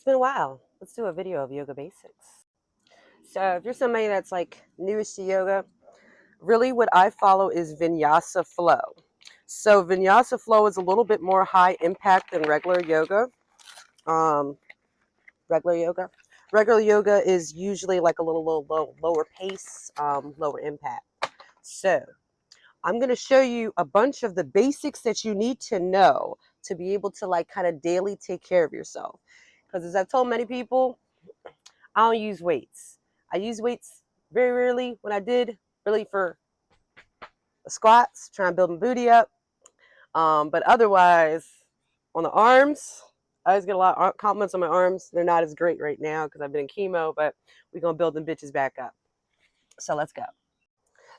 It's been a while. Let's do a video of yoga basics. So if you're somebody that's like newish to yoga, really what I follow is vinyasa flow. So vinyasa flow is a little bit more high impact than regular yoga. Um, regular yoga. Regular yoga is usually like a little lower pace, lower impact. So I'm going to show you a bunch of the basics that you need to know to be able to like kind of daily take care of yourself. Because as I've told many people, I don't use weights. I use weights very rarely. When I did, really for the squats, trying to build my booty up. But otherwise, on the arms, I always get a lot of compliments on my arms. They're not as great right now because I've been in chemo, but we're going to build them bitches back up. So let's go.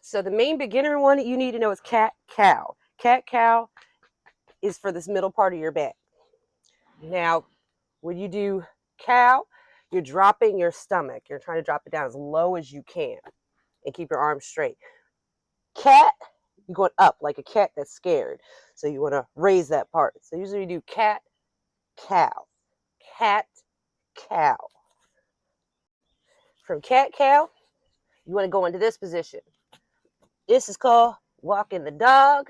So the main beginner one that you need to know is cat-cow. Cat-cow is for this middle part of your back. Now, when you do cow, you're dropping your stomach. You're trying to drop it down as low as you can and keep your arms straight. Cat, you're going up like a cat that's scared. So you want to raise that part. So usually you do cat, cow, cat, cow. From cat, cow, you want to go into this position. This is called walking the dog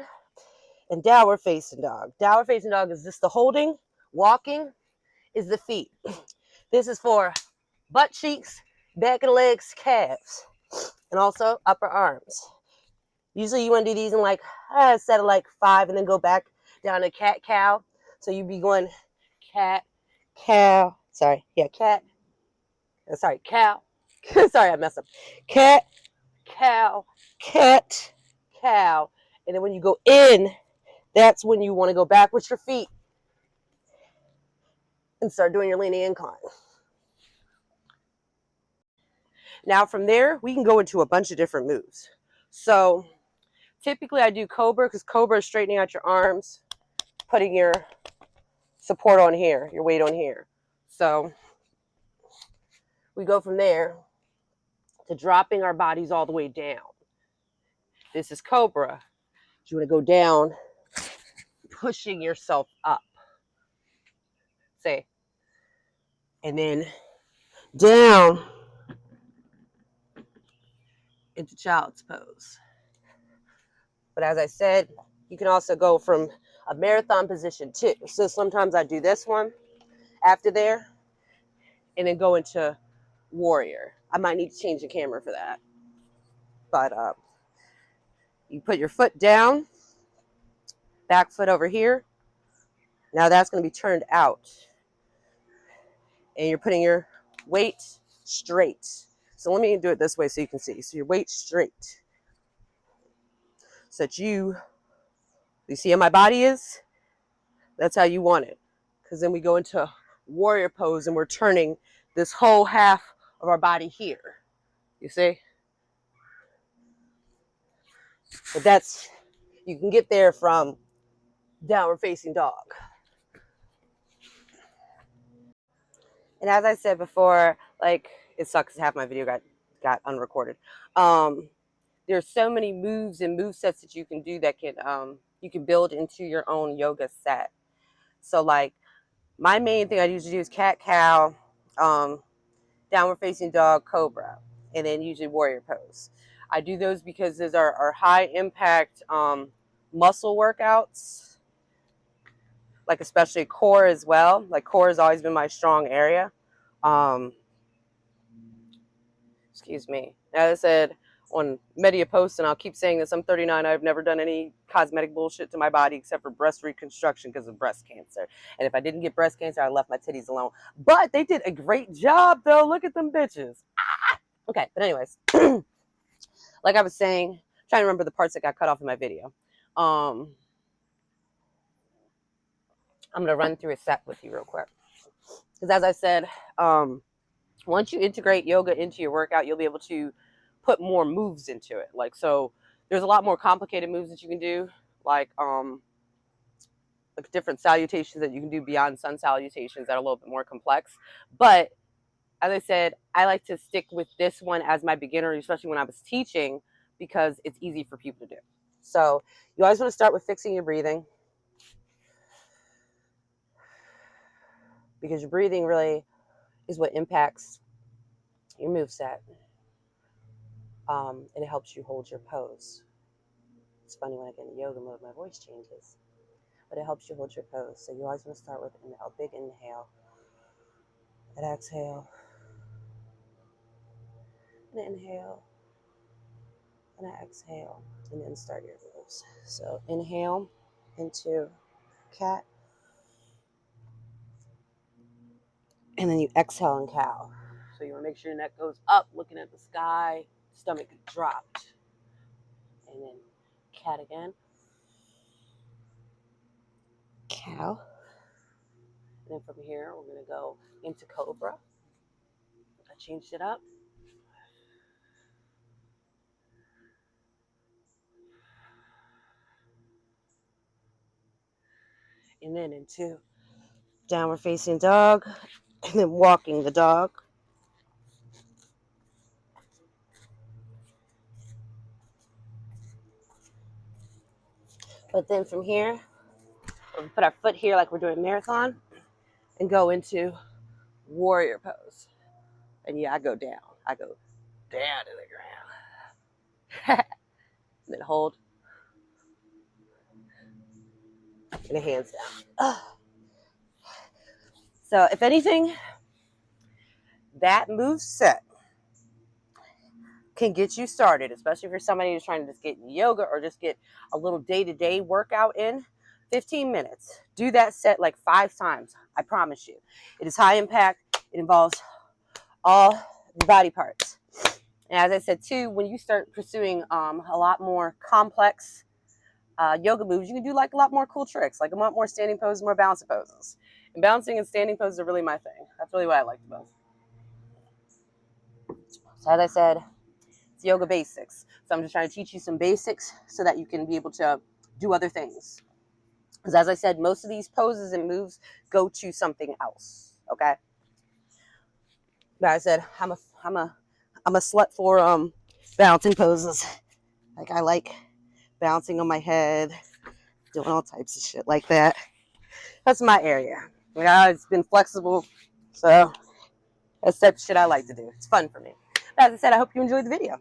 and downward facing dog. Downward facing dog is just the holding. Walking is the feet. This is for butt cheeks, back of the legs, calves, and also upper arms. Usually you want to do these in like a set of like 5 and then go back down to cat, cow. So you'd be going cat, cow. Sorry. Yeah, cat. Sorry, cow. Sorry, I messed up. Cat, cow, cat, cow. And then when you go in, that's when you want to go back with your feet and start doing your leaning incline. Now from there, we can go into a bunch of different moves. So typically I do Cobra because Cobra is straightening out your arms, putting your support on here, your weight on here. So we go from there to dropping our bodies all the way down. This is Cobra. You want to go down, pushing yourself up. Say, and then down into child's pose. But as I said, you can also go from a marathon position too. So sometimes I do this one after there and then go into warrior. I might need to change the camera for that. But you put your foot down, back foot over here. Now that's going to be turned out. And you're putting your weight straight. So let me do it this way so you can see. So your weight straight. So that you see how my body is? That's how you want it. Because then we go into warrior pose and we're turning this whole half of our body here. You see? But that's, you can get there from downward facing dog. And as I said before, like, it sucks half my video got unrecorded. There's so many moves and move sets that you can do that can you can build into your own yoga set. So like my main thing I usually do is cat, cow, downward facing dog, cobra, and then usually warrior pose. I do those because those are high impact muscle workouts, like especially core as well. Like core has always been my strong area. Excuse me. As I said on media posts, and I'll keep saying this, I'm 39. I've never done any cosmetic bullshit to my body except for breast reconstruction because of breast cancer. And if I didn't get breast cancer, I left my titties alone. But they did a great job, though. Look at them bitches. Ah! Okay, but anyways, like I was saying, I'm trying to remember the parts that got cut off in my video. I'm going to run through a set with you real quick. Because as I said, once you integrate yoga into your workout, you'll be able to put more moves into it. Like, so there's a lot more complicated moves that you can do, like different salutations that you can do beyond sun salutations that are a little bit more complex. But as I said, I like to stick with this one as my beginner, especially when I was teaching, because it's easy for people to do. So you always want to start with fixing your breathing, because your breathing really is what impacts your moveset. And it helps you hold your pose. It's funny when I get in yoga mode, my voice changes. But it helps you hold your pose. So you always want to start with a big inhale, and exhale, and inhale, and exhale, and then start your moves. So inhale into cat, and then you exhale in cow. So you want to make sure your neck goes up, looking at the sky, stomach dropped. And then cat again, cow. And then from here, we're going to go into Cobra. I changed it up. And then into downward facing dog, and then walking the dog. But then from here, we'll put our foot here like we're doing a marathon and go into warrior pose. And yeah, I go down. I go down to the ground. And then hold. And the hands down. So if anything, that move set can get you started, especially if you're somebody who's trying to just get yoga or just get a little day-to-day workout in. 15 minutes. Do that set like 5 times. I promise you. It is high impact. It involves all the body parts. And as I said too, when you start pursuing a lot more complex yoga moves, you can do like a lot more cool tricks, like a lot more standing poses, more balancing poses. And balancing and standing poses are really my thing. That's really what I like the most. So as I said, it's yoga basics. So I'm just trying to teach you some basics so that you can be able to do other things. Because as I said, most of these poses and moves go to something else. Okay. But I said I'm a slut for balancing poses. Like I like bouncing on my head, doing all types of shit like that. That's my area. Yeah, it's been flexible, so that's the type of shit I like to do. It's fun for me. But as I said, I hope you enjoyed the video.